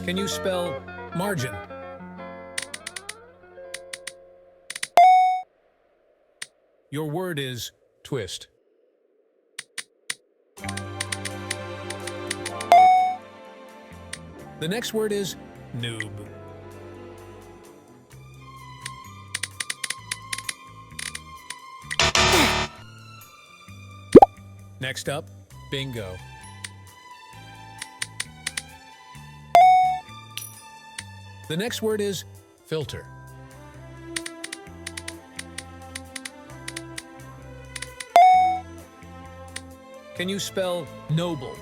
Can you spell margin? Your word is twist. The next word is noob. Next up, bingo. The next word is filter. Can you spell noble?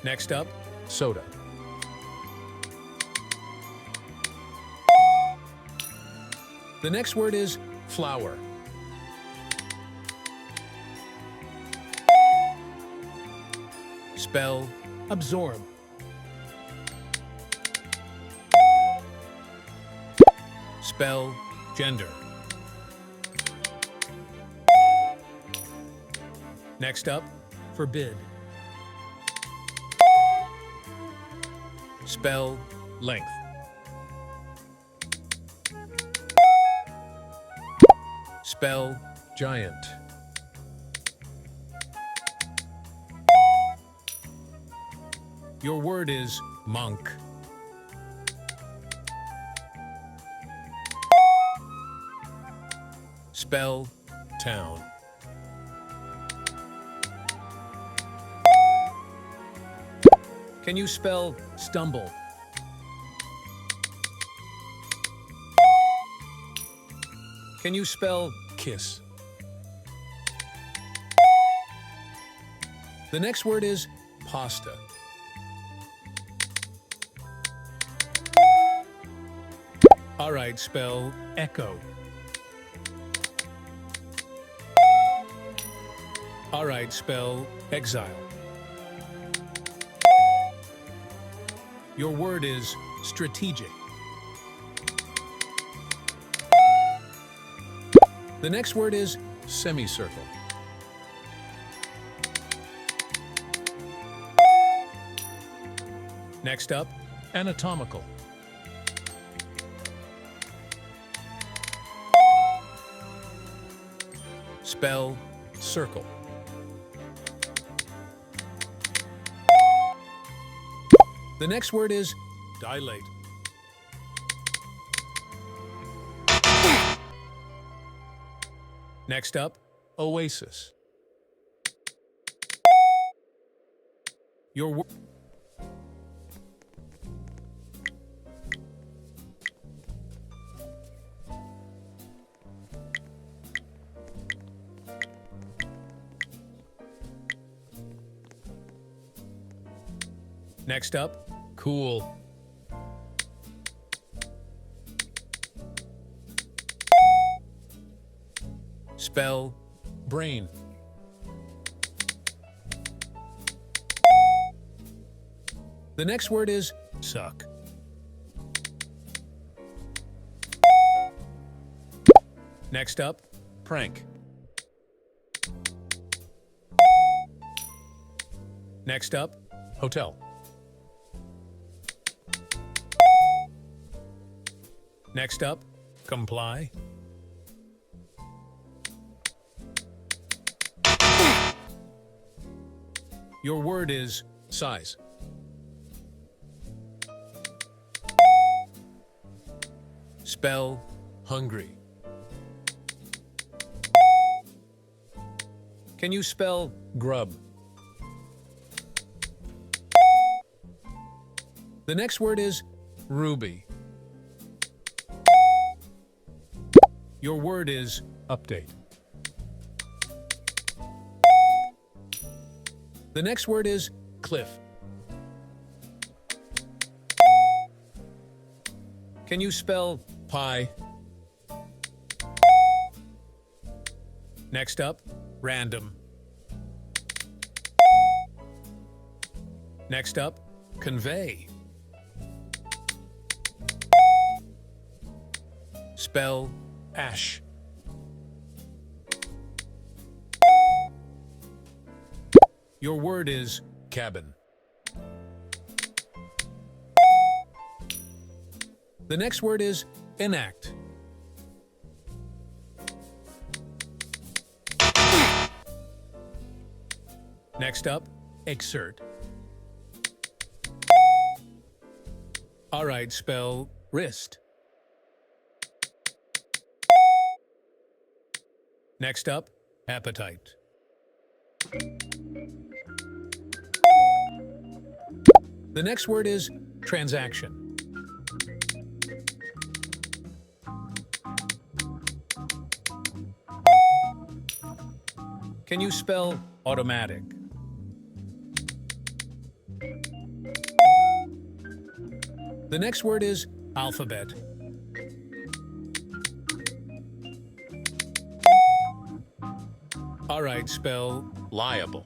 Next up, soda. The next word is flower. Spell absorb. Spell gender. Next up, forbid. Spell length. Spell giant. Your word is monk. Spell town. Can you spell stumble? Can you spell kiss? The next word is pasta. All right, spell echo. All right, spell exile. Your word is strategic. The next word is semicircle. Next up, anatomical. Spell circle. The next word is dilate. Next up, oasis. Your word. Next up, cool. Spell brain. The next word is suck. Next up, prank. Next up, hotel. Next up, comply. Your word is size. Spell hungry. Can you spell grub? The next word is ruby. Your word is update. The next word is cliff. Can you spell pie? Next up, random. Next up, convey. Spell ash. Your word is cabin. The next word is enact. Next up, exert. All right, spell wrist. Next up, appetite. The next word is transaction. Can you spell automatic? The next word is alphabet. All right, spell liable.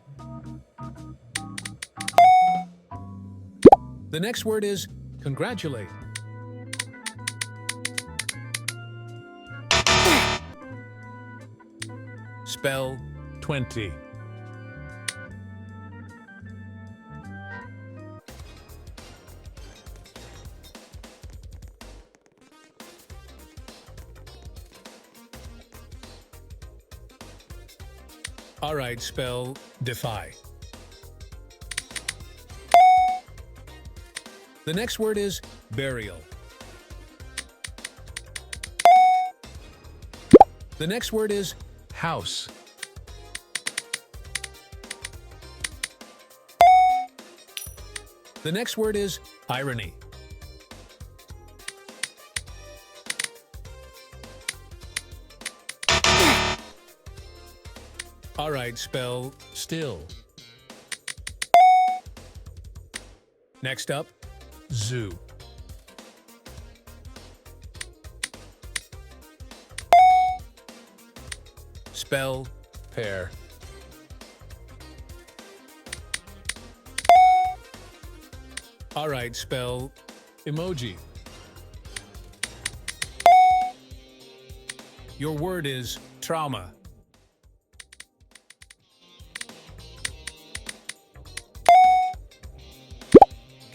The next word is congratulate. Spell 20. All right, spell defy. The next word is burial. The next word is house. The next word is irony. All right, spell still. Next up, zoo. Spell pear. All right, spell emoji. Your word is trauma.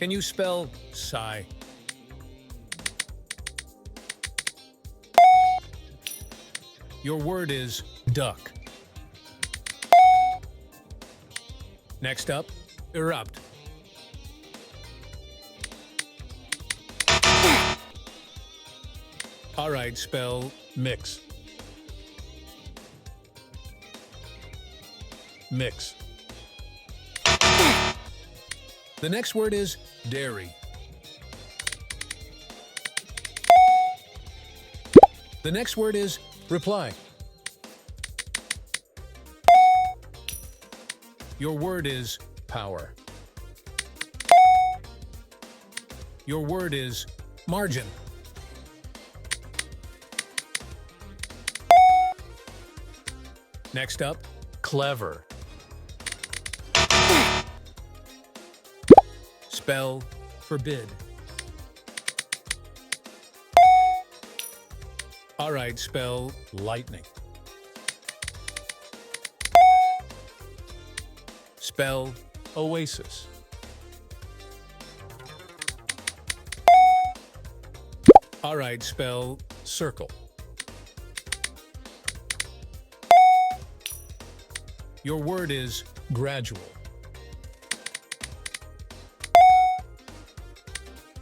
Can you spell sigh? Your word is duck. Next up, erupt. All right, spell mix. Mix. The next word is dairy. The next word is reply. Your word is power. Your word is margin. Next up, clever. Spell forbid. All right, spell lightning. Spell oasis. All right, spell circle. Your word is gradual.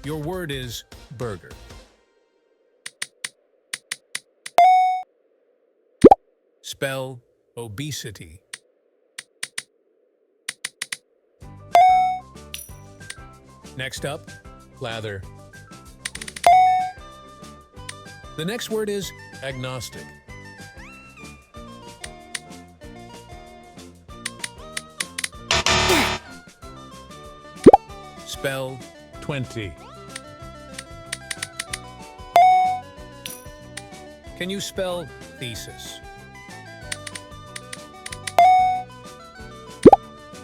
Your word is burger. Spell obesity. Next up, lather. The next word is agnostic. Spell 20. Can you spell thesis?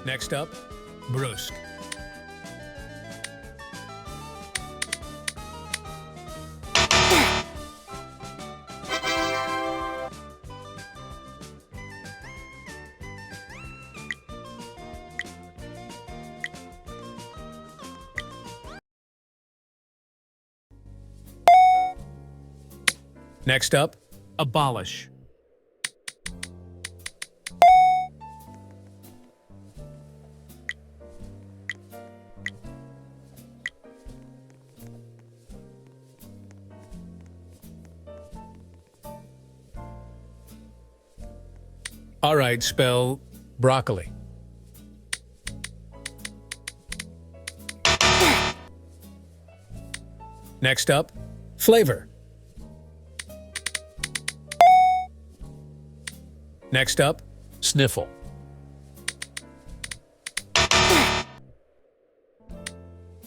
Next up, brusque. Next up, abolish. All right, spell broccoli. Next up, flavor. Next up, sniffle.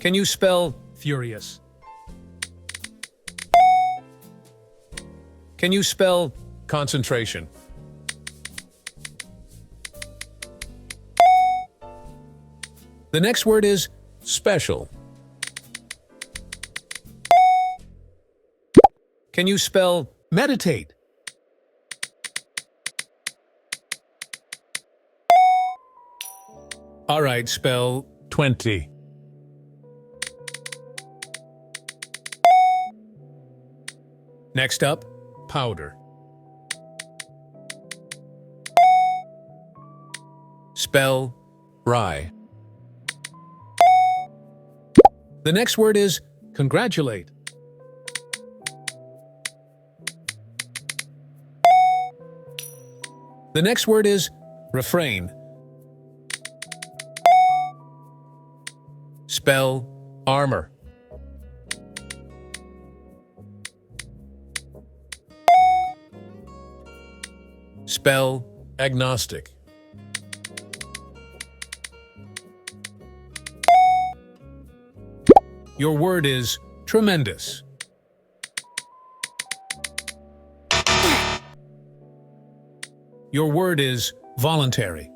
Can you spell furious? Can you spell concentration? The next word is special. Can you spell meditate? All right, spell 20. Next up, powder. Spell rye. The next word is congratulate. The next word is refrain. Spell armor. Spell agnostic. Your word is tremendous. Your word is voluntary.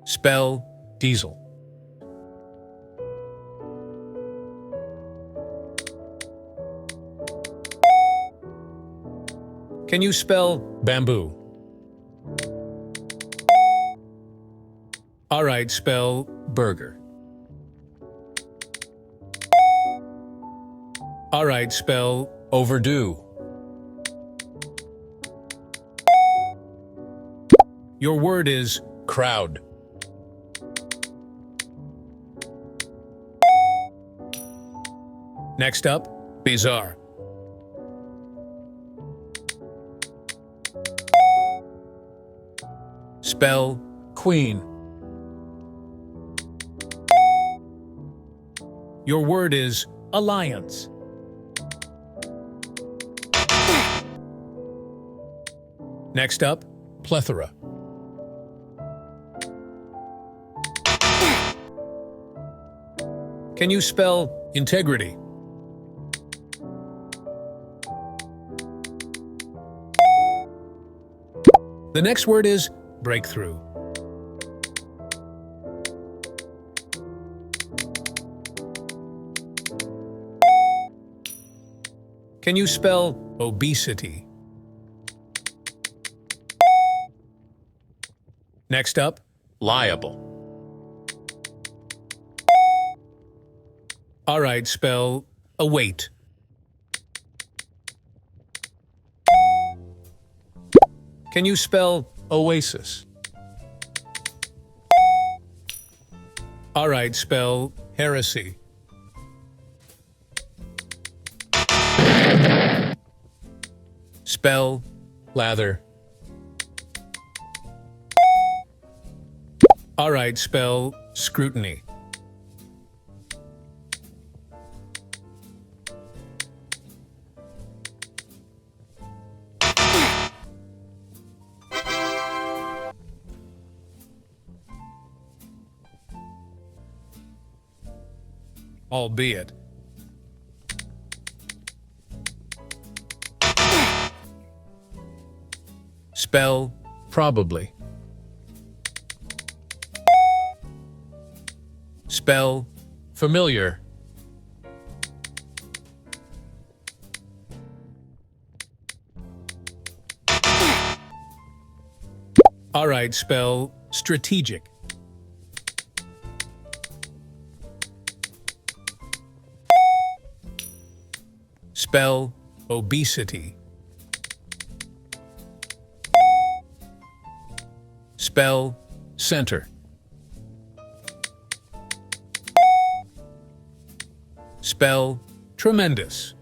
Spell diesel. Can you spell bamboo? All right, spell burger. All right, spell overdue. Your word is crowd. Next up, bizarre. Spell queen. Your word is alliance. Next up, plethora. Can you spell integrity? The next word is breakthrough. Can you spell obesity? Next up, liable. All right, spell await. Can you spell oasis? All right, spell heresy. Spell lather. All right, spell scrutiny. Albeit. Spell probably. Spell familiar. All right, spell strategic. Spell obesity. Spell center. Spell tremendous.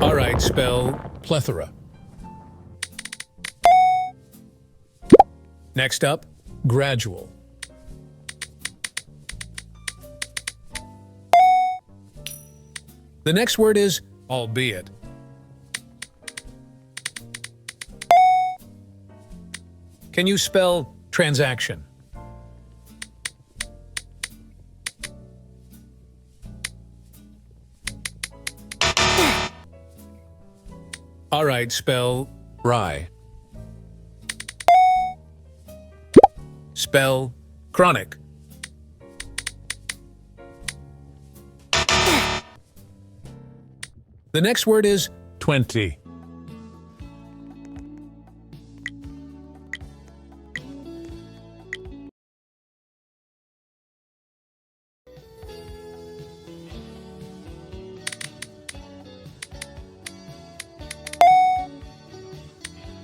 All right, spell plethora. Next up, gradual. The next word is albeit. Can you spell transaction? All right, spell rye. Spell chronic. The next word is 20.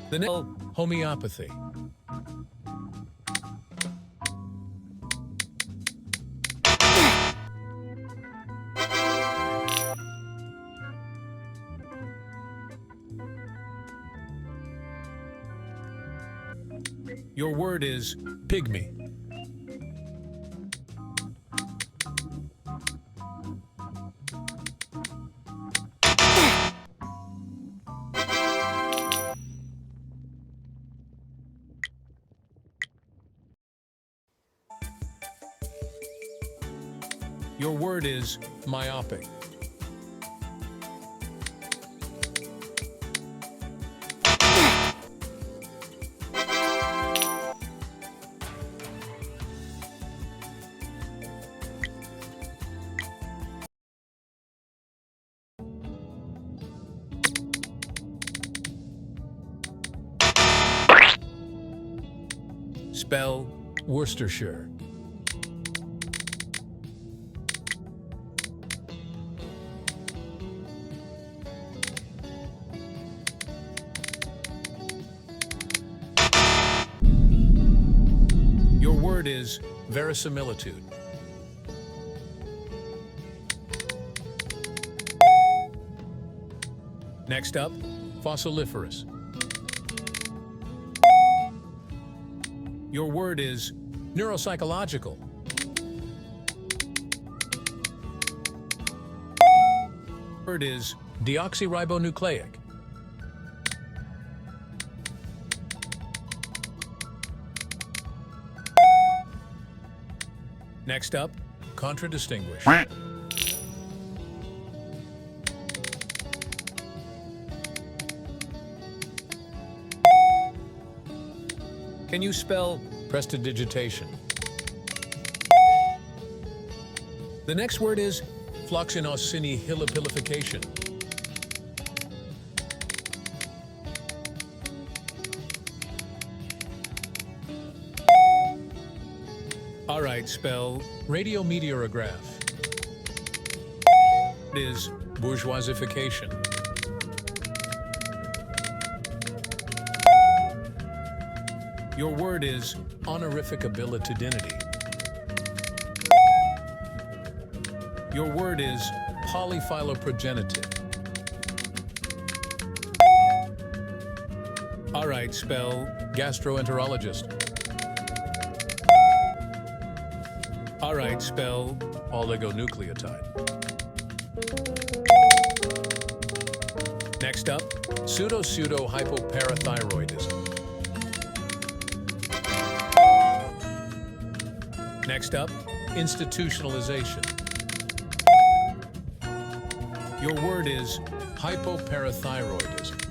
The next homeopathy. Your word is pygmy. Your word is myopic. Spell Worcestershire. Your word is verisimilitude. Next up, fossiliferous. Your word is neuropsychological. Word is deoxyribonucleic. Next up, contradistinguish. Can you spell prestidigitation? The next word is floxinosinyhilipilification. All right, spell radiometeorograph. It is bourgeoisification. Your word is honorific abilitudinity. Your word is polyphyloprogenitive. All right, spell gastroenterologist. All right, spell oligonucleotide. Next up, pseudo-hypoparathyroidism. Next up, institutionalization. Your word is hypoparathyroidism.